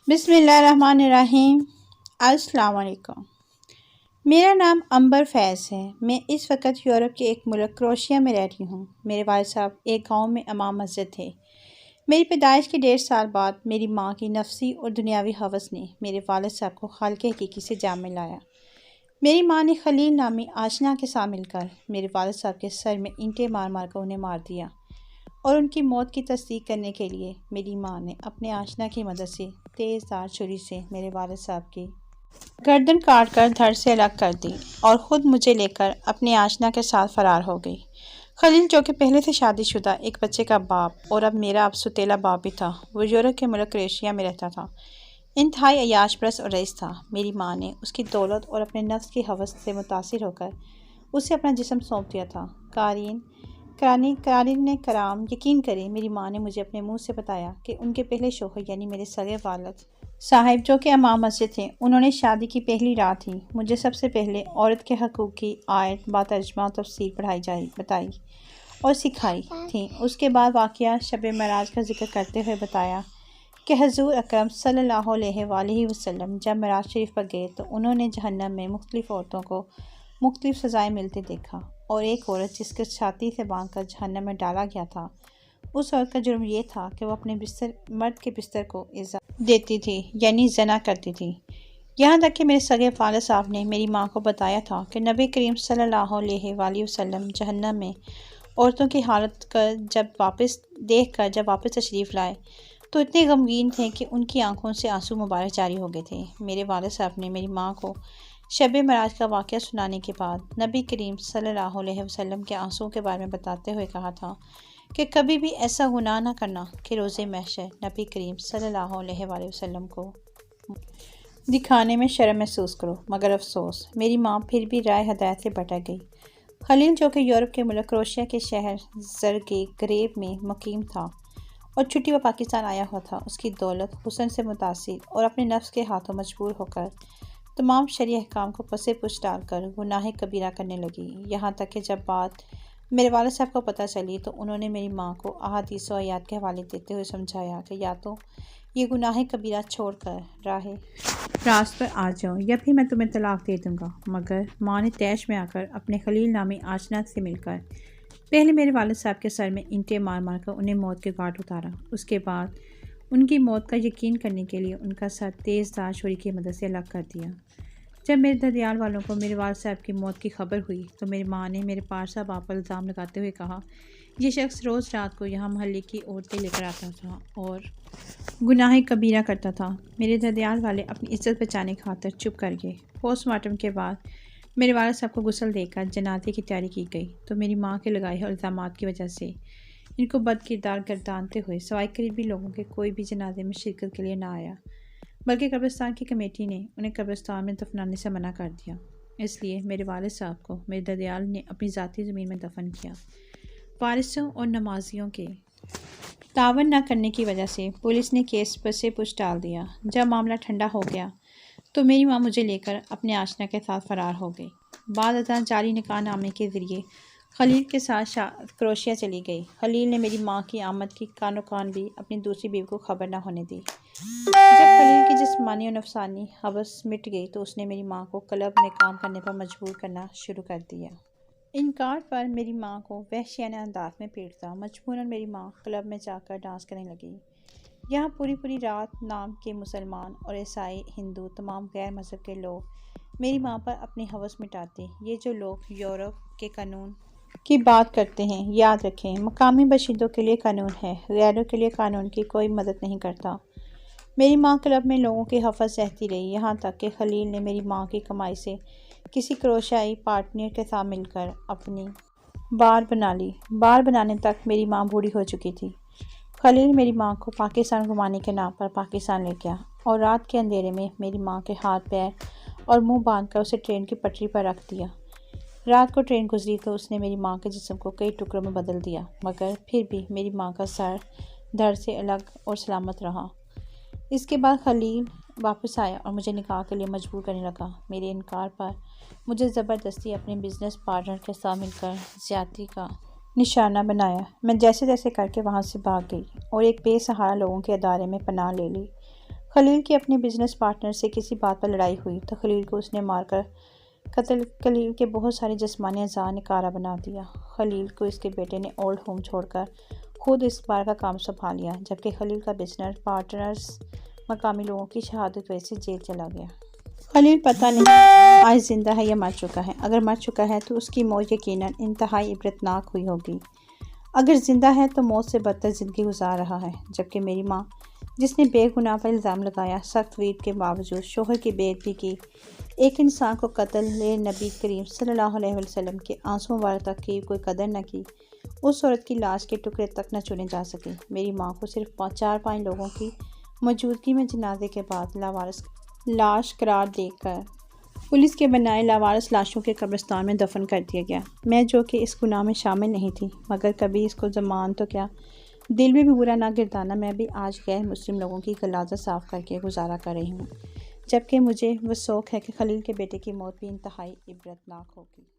بسم اللہ الرحمن الرحیم۔ السلام علیکم۔ میرا نام عنبر فیض ہے۔ میں اس وقت یورپ کے ایک ملک کروشیا میں رہ رہی ہوں۔ میرے والد صاحب ایک گاؤں میں امام مسجد تھے۔ میری پیدائش کے 1.5 سال بعد میری ماں کی نفسی اور دنیاوی ہوس نے میرے والد صاحب کو خالق حقیقی سے جام میں لایا۔ میری ماں نے خلیل نامی آشنا کے ساتھ مل کر میرے والد صاحب کے سر میں اینٹیں مار مار کر انہیں مار دیا، اور ان کی موت کی تصدیق کرنے کے لیے میری ماں نے اپنے آشنا کی مدد سے تیز دھار چھری سے میرے والد صاحب کی گردن کاٹ کر دھڑ سے الگ کر دی اور خود مجھے لے کر اپنے آشنا کے ساتھ فرار ہو گئی۔ خلیل، جو کہ پہلے سے شادی شدہ ایک بچے کا باپ اور اب میرا سوتیلا باپ بھی تھا، وہ یورپ کے ملک کروشیا میں رہتا تھا۔ انتہائی عیاش پرست اور رئیس تھا۔ میری ماں نے اس کی دولت اور اپنے نفس کی ہوس سے متاثر ہو کر اسے اپنا جسم سونپ دیا تھا۔ قارئین کرام، یقین کریں، میری ماں نے مجھے اپنے منہ سے بتایا کہ ان کے پہلے شوہر یعنی میرے سگے والد صاحب، جو کہ امام مسجد تھے، انہوں نے شادی کی پہلی رات ہی مجھے سب سے پہلے عورت کے حقوق کی آیت با ترجمہ و تفسیر بتائی اور سکھائی تھیں۔ اس کے بعد واقعہ شب معراج کا ذکر کرتے ہوئے بتایا کہ حضور اکرم صلی اللہ علیہ وآلہ وسلم جب معراج شریف پر گئے تو انہوں نے جہنم میں مختلف عورتوں کو مختلف سزائیں ملتے دیکھا، اور ایک عورت جس کے چھاتی سے باندھ کر جہنم میں ڈالا گیا تھا، اس عورت کا جرم یہ تھا کہ وہ اپنے مرد کے بستر کو ایذا دیتی تھی، یعنی زنا کرتی تھی۔ یہاں تک کہ میرے سگے والد صاحب نے میری ماں کو بتایا تھا کہ نبی کریم صلی اللہ علیہ وآلہ وسلم جہنم میں عورتوں کی حالت جب واپس تشریف لائے تو اتنے غمگین تھے کہ ان کی آنکھوں سے آنسو مبارک جاری ہو گئے تھے۔ میرے والد صاحب نے میری ماں کو شب معراج کا واقعہ سنانے کے بعد نبی کریم صلی اللہ علیہ وسلم کے آنسوؤں کے بارے میں بتاتے ہوئے کہا تھا کہ کبھی بھی ایسا گناہ نہ کرنا کہ روز محشر نبی کریم صلی اللہ علیہ وآلہ وسلم کو دکھانے میں شرم محسوس کرو، مگر افسوس، میری ماں پھر بھی رائے ہدایت سے بھٹک گئی۔ خلیل، جو کہ یورپ کے ملک کروشیا کے شہر زرگریب میں مقیم تھا اور چھٹی پر پاکستان آیا ہوا تھا، اس کی دولت، حسن سے متاثر اور اپنے نفس کے ہاتھوں مجبور ہو کر تمام شرعی احکام کو پسِ پش ڈال کر گناہ کبیرہ کرنے لگی۔ یہاں تک کہ جب بات میرے والد صاحب کو پتہ چلی تو انہوں نے میری ماں کو احادیث و آیات کے حوالے دیتے ہوئے سمجھایا کہ یا تو یہ گناہ کبیرہ چھوڑ کر راہ راست پر آ جاؤ یا پھر میں تمہیں طلاق دے دوں گا۔ مگر ماں نے طیش میں آ کر اپنے خلیل نامی آشنا سے مل کر پہلے میرے والد صاحب کے سر میں اینٹیں مار مار کر انہیں موت کے گھاٹ اتارا۔ اس کے بعد ان کی موت کا یقین کرنے کے لیے ان کا سر تیز دھار چھری کی مدد سے الگ کر دیا۔ جب میرے دادیال والوں کو میرے والد صاحب کی موت کی خبر ہوئی تو میری ماں نے میرے پارسا باپ پر الزام لگاتے ہوئے کہا، یہ شخص روز رات کو یہاں محلے کی عورتیں لے کر آتا تھا اور گناہ کبیرہ کرتا تھا۔ میرے دادیال والے اپنی عزت بچانے کی خاطر چپ کر گئے۔ پوسٹ مارٹم کے بعد میرے والد صاحب کو غسل دے کر جنازے کی تیاری کی گئی تو میری ماں کے لگائے ہوئے الزامات کی وجہ سے ان کو بد کردار گردانتے ہوئے سوائے قریبی لوگوں کے کوئی بھی جنازے میں شرکت کے لیے نہ آیا، بلکہ قبرستان کی کمیٹی نے انہیں قبرستان میں دفنانے سے منع کر دیا۔ اس لیے میرے والد صاحب کو میرے دادیال نے اپنی ذاتی زمین میں دفن کیا۔ وارثوں اور نمازیوں کے تعاون نہ کرنے کی وجہ سے پولیس نے کیس پسِ پش ڈال دیا۔ جب معاملہ ٹھنڈا ہو گیا تو میری ماں مجھے لے کر اپنے آشنا کے ساتھ فرار ہو گئی۔ بعد ازاں جعلی نکاح نامے کے ذریعے خلیل کے ساتھ کروشیا چلی گئی۔ خلیل نے میری ماں کی آمد کی کانو کان بھی اپنی دوسری بیوی کو خبر نہ ہونے دی۔ جب خلیل کی جسمانی اور نفسانی ہوس مٹ گئی تو اس نے میری ماں کو کلب میں کام کرنے پر مجبور کرنا شروع کر دیا۔ انکار پر میری ماں کو وحشیانہ انداز میں پیٹتا، مجبوراً میری ماں کلب میں جا کر ڈانس کرنے لگی۔ یہاں پوری رات نام کے مسلمان اور عیسائی، ہندو، تمام غیر مذہب کے لوگ میری ماں پر اپنی ہوس مٹاتے۔ یہ جو لوگ یورپ کے قانون کی بات کرتے ہیں، یاد رکھیں، مقامی باشندوں کے لیے قانون ہے، غیروں کے لیے قانون کی کوئی مدد نہیں کرتا۔ میری ماں کلب میں لوگوں کی ہوس سہتی رہی، یہاں تک کہ خلیل نے میری ماں کی کمائی سے کسی کروشیائی پارٹنر کے ساتھ مل کر اپنی بار بنا لی۔ بار بنانے تک میری ماں بوڑھی ہو چکی تھی۔ خلیل میری ماں کو پاکستان گھمانے کے نام پر پاکستان لے گیا اور رات کے اندھیرے میں میری ماں کے ہاتھ پیر اور منہ باندھ کر اسے ٹرین کی پٹری پر رکھ دیا۔ رات کو ٹرین گزری تو اس نے میری ماں کے جسم کو کئی ٹکڑوں میں بدل دیا، مگر پھر بھی میری ماں کا سر دھڑ سے الگ اور سلامت رہا۔ اس کے بعد خلیل واپس آیا اور مجھے نکاح کے لیے مجبور کرنے لگا۔ میرے انکار پر مجھے زبردستی اپنے بزنس پارٹنر کے ساتھ مل کر زیادتی کا نشانہ بنایا۔ میں جیسے تیسے کر کے وہاں سے بھاگ گئی اور ایک بے سہارا لوگوں کے ادارے میں پناہ لے لی۔ خلیل کی اپنے بزنس پارٹنر سے کسی بات پر لڑائی ہوئی تو خلیل کو اس نے مار کر قتل خلیل کے بہت سارے جسمانی اعضاء نے کارا بنا دیا۔ خلیل کو اس کے بیٹے نے اولڈ ہوم چھوڑ کر خود اس بار کا کام سنبھال لیا، جبکہ خلیل کا بزنس پارٹنرز مقامی لوگوں کی شہادت کی وجہ سے جیل چلا گیا۔ خلیل پتہ نہیں آج زندہ ہے یا مر چکا ہے۔ اگر مر چکا ہے تو اس کی موت یقیناً انتہائی عبرتناک ہوئی ہوگی۔ اگر زندہ ہے تو موت سے بدتر زندگی گزار رہا ہے، جبکہ میری ماں، جس نے بے گناہ پر الزام لگایا، سخت وعید کے باوجود شوہر کی بے ادبی کی، ایک انسان کو قتل لے نبی کریم صلی اللہ علیہ وسلم کے آنسو مبارک تک کی کوئی قدر نہ کی، اس عورت کی لاش کے ٹکڑے تک نہ چنے جا سکے۔ میری ماں کو صرف 4-5 لوگوں کی موجودگی میں جنازے کے بعد لاوارث لاش قرار دے کر پولیس کے بنائے لاوارث لاشوں کے قبرستان میں دفن کر دیا گیا۔ میں جو کہ اس گناہ میں شامل نہیں تھی، مگر کبھی اس کو زبان تو کیا دل میں بھی برا نہ گردانا، میں بھی آج غیر مسلم لوگوں کی غلاظت صاف کر کے گزارا کر رہی ہوں، جبکہ مجھے وثوق ہے کہ خلیل کے بیٹے کی موت بھی انتہائی عبرتناک ہوگی۔